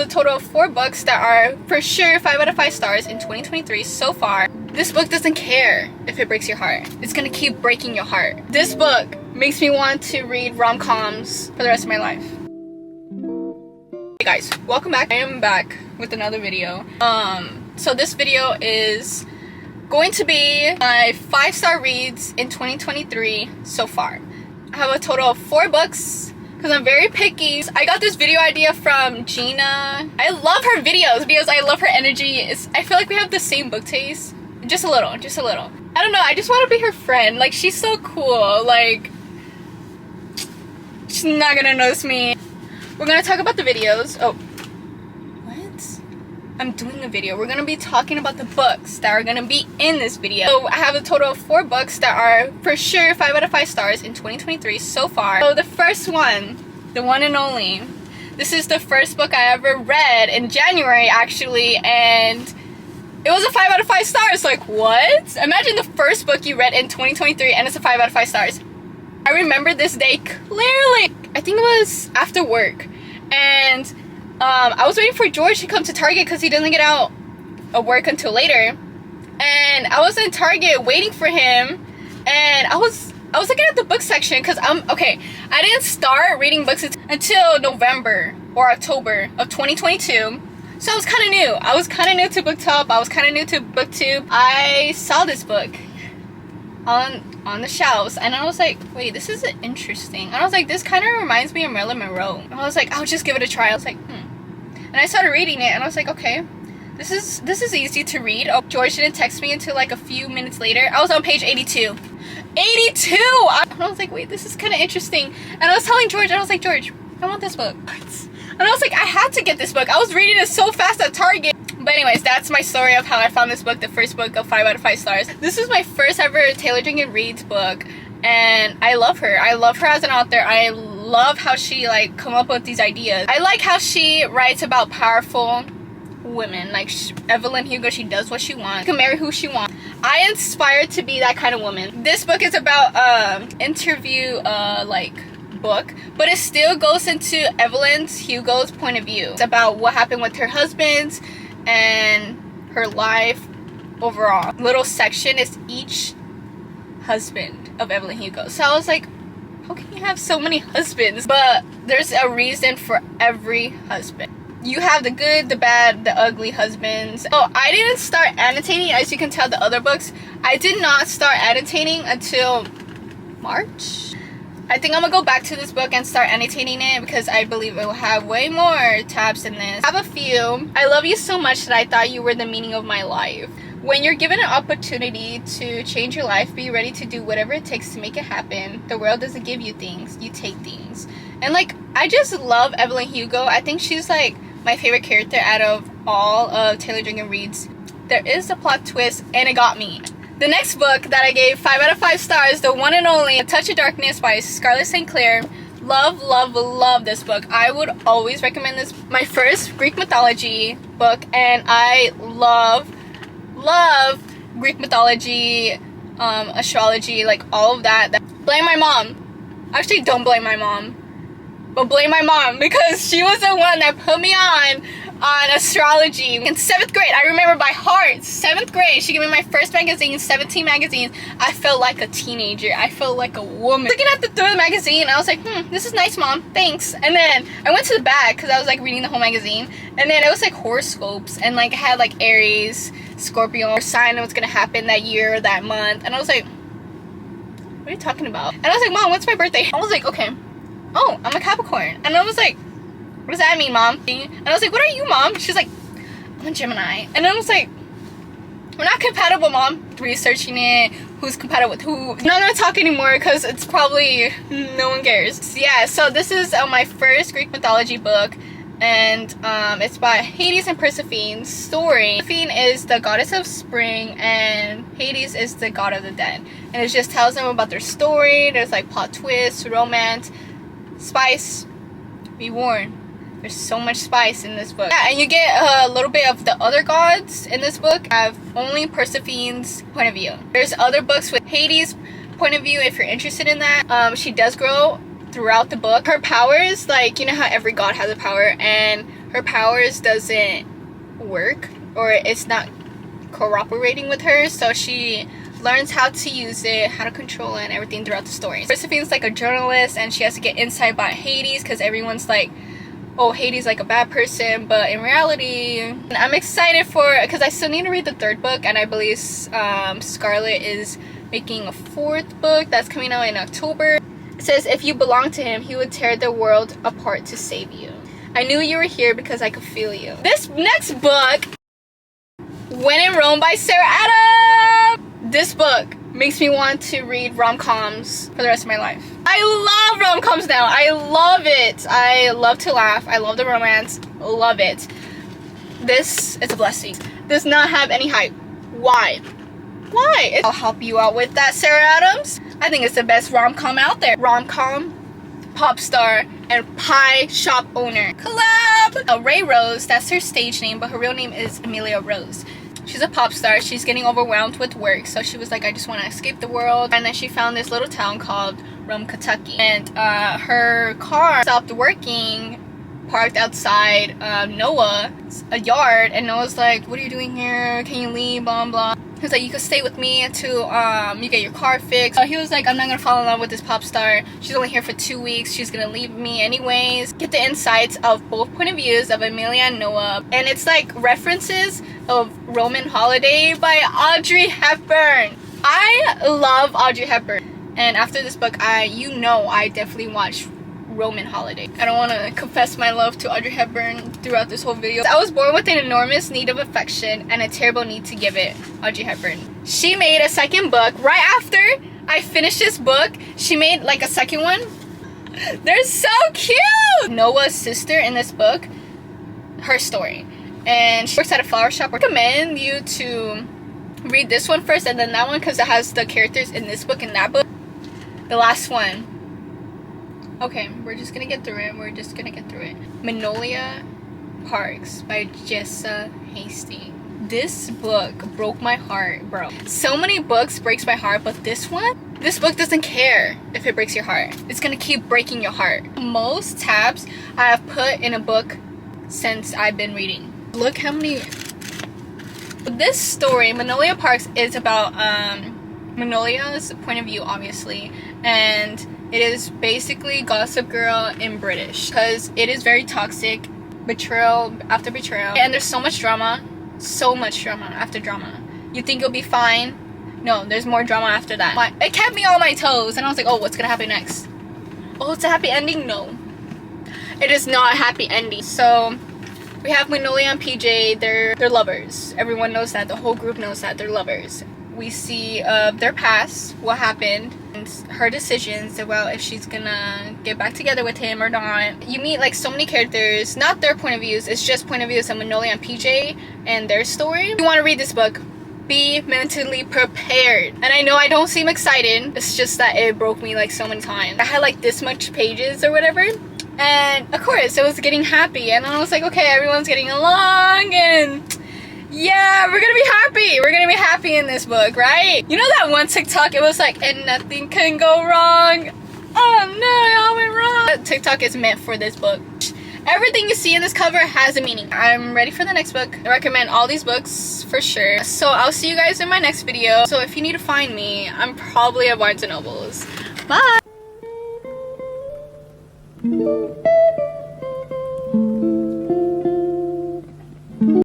have a total of 4 books that are for sure 5 out of 5 stars in 2023 so far. This book doesn't care if it breaks your heart. It's gonna keep breaking your heart. This book makes me want to read rom-coms for the rest of my life. Hey guys, welcome back. I am back with another video. So this video is going to be my 5-star reads in 2023 so far. I have a total of 4 books because I'm very picky. I got this video idea from Gina. I love her videos. I love her energy. I feel like we have the same book taste. Just a little. I don't know, I just want to be her friend. Like, she's so cool. Like, she's not gonna notice me. We're gonna talk about the videos. Oh, what? I'm doing a video. We're gonna be talking about the books that are gonna be in this video. So I have a total of 4 books that are for sure 5 out of 5 stars in 2023 so far. So the first one, the one and only, this is the first book I ever read in January actually, and it was a 5 out of 5 stars. Like, what? Imagine the first book you read in 2023 and it's a 5 out of 5 stars. I remember this day clearly. I think it was after work, and I was waiting for George to come to Target because he doesn't get out of work until later. And I was in Target waiting for him, and I was looking at the book section because I didn't start reading books until November or October of 2022. So I was kind of new. I was kind of new to BookTube. I was kind of new to BookTube. I saw this book on the shelves, and I was like, wait, this is interesting. And I was like, this kind of reminds me of Marilyn Monroe. And I was like, I'll just give it a try. I was like, And I started reading it, and I was like, okay, this is easy to read. Oh, George didn't text me until like a few minutes later. I was on page 82. 82! And I was like, wait, this is kind of interesting. And I was telling George, I was like, George, I want this book. And I was like, I had to get this book. I was reading it so fast at Target. But anyways, that's my story of how I found this book, the first book of 5 out of 5 stars. This was my first ever Taylor Jenkins Reid's book, and I love her. I love her as an author. I love how she like come up with these ideas. I like how she writes about powerful women. Like Evelyn Hugo, she does what she wants. She can marry who she wants. I aspire to be that kind of woman. This book is about interview book, but it still goes into Evelyn Hugo's point of view. It's about what happened with her husband and her life overall. Little section is each husband of Evelyn Hugo. So I was like, how can you have so many husbands? But there's a reason for every husband. You have the good, the bad, the ugly husbands. Oh, I didn't start annotating, as you can tell the other books. I did not start annotating until March. I think I'm gonna go back to this book and start annotating it because I believe it will have way more tabs than this. I have a few. I love you so much that I thought you were the meaning of my life. When you're given an opportunity to change your life, be ready to do whatever it takes to make it happen. The world doesn't give you things, you take things. And like, I just love Evelyn Hugo. I think she's like my favorite character out of all of Taylor Jenkins Reid's. There is a plot twist, and it got me. The next book that I gave 5 out of 5 stars, the one and only A Touch of Darkness by Scarlett St. Clair. Love, love, love this book. I would always recommend this. My first Greek mythology book, and I love Greek mythology, astrology, like all of that. Blame my mom. Actually, don't blame my mom, but blame my mom because she was the one that put me on astrology in 7th grade. I remember by heart, 7th grade, she gave me my first magazine, 17 magazines. I felt like a teenager. I felt like a woman. Looking at the third magazine, I was like, this is nice, mom, thanks. And then I went to the back because I was like reading the whole magazine, and then it was like horoscopes, and like it had like Aries, Scorpio, or sign of what's gonna happen that year or that month. And I was like, what are you talking about? And I was like, mom, what's my birthday? I was like, okay, oh, I'm a Capricorn. And I was like, what does that mean, mom? And I was like, what are you, mom? She's like, I'm a Gemini. And I was like, we're not compatible, mom. Researching it, who's compatible with who. I'm not gonna talk anymore because it's probably no one cares. Yeah, so this is my first Greek mythology book, and it's by Hades and Persephone's story. Persephone is the goddess of spring, and Hades is the god of the dead. And it just tells them about their story. There's like plot twists, romance, spice. Be warned. There's so much spice in this book. Yeah, and you get a little bit of the other gods in this book. Have only Persephone's point of view. There's other books with Hades' point of view if you're interested in that. She does grow throughout the book. Her powers, like, you know how every god has a power, and her powers doesn't work, or it's not cooperating with her, so she learns how to use it, how to control it, and everything throughout the story. Persephone's like a journalist, and she has to get insight about Hades, because everyone's like, oh, Hades like a bad person, but in reality, I'm excited for, because I still need to read the 3rd book, and I believe Scarlet is making a 4th book that's coming out in October. It says, if you belong to him, he would tear the world apart to save you. I knew you were here because I could feel you. This next book, When in Rome by Sarah Adams. This book makes me want to read rom-coms for the rest of my life. I love rom-coms now. I love it. I love to laugh. I love the romance. Love it. This is a blessing. Does not have any hype. Why? Why? I'll help you out with that, Sarah Adams. I think it's the best rom-com out there. Rom-com, pop star, and pie shop owner. Collab! Ray Rose, that's her stage name, but her real name is Amelia Rose. She's a pop star. She's getting overwhelmed with work, so she was like, I just want to escape the world. And then she found this little town called Rome, Kentucky. And her car stopped working, parked outside Noah's a yard, and Noah's like, what are you doing here? Can you leave? Blah, blah. He was like, you could stay with me until you get your car fixed. So he was like, I'm not gonna fall in love with this pop star. She's only here for 2 weeks. She's gonna leave me anyways. Get the insights of both point of views of Amelia and Noah. And it's like references of Roman Holiday by Audrey Hepburn. I love Audrey Hepburn. And after this book, I definitely watched Roman Holiday. I don't want to confess my love to Audrey Hepburn throughout this whole video. I was born with an enormous need of affection and a terrible need to give it. Audrey Hepburn. She made a 2nd book right after I finished this book. She made like a 2nd one. They're so cute. Noah's sister in this book, her story, and she works at a flower shop. I recommend you to read this one first and then that one, because it has the characters in this book and that book. The last one. Okay, we're just gonna get through it. Manolia Parks by Jessa Hasty. This book broke my heart, bro. So many books breaks my heart, but this book doesn't care if it breaks your heart. It's gonna keep breaking your heart. Most tabs I have put in a book since I've been reading. Look how many. This story, Manolia Parks, is about Manolia's point of view, obviously, and it is basically Gossip Girl in British, because it is very toxic, betrayal after betrayal, and there's so much drama after drama. You think you'll be fine? No, there's more drama after that. It kept me on my toes, and I was like, oh, what's gonna happen next? Oh, it's a happy ending? No, it is not a happy ending. So we have Manolia and PJ. They're lovers. Everyone knows that. The whole group knows that they're lovers. We see their past, what happened, and her decisions about if she's gonna get back together with him or not. You meet like so many characters, not their point of views, it's just point of views of Manolia and PJ and their story. If you want to read this book, be mentally prepared. And I know I don't seem excited, it's just that it broke me like so many times. I had like this much pages or whatever, and of course it was getting happy, and I was like, okay, everyone's getting along, and yeah, we're gonna be happy in this book, right? You know that one TikTok, it was like, and nothing can go wrong. Oh no, it all went wrong. That TikTok is meant for this book. Everything you see in this cover has a meaning. I'm ready for the next book. I recommend all these books for sure. So I'll see you guys in my next video. So if you need to find me, I'm probably at Barnes & Noble's. Bye!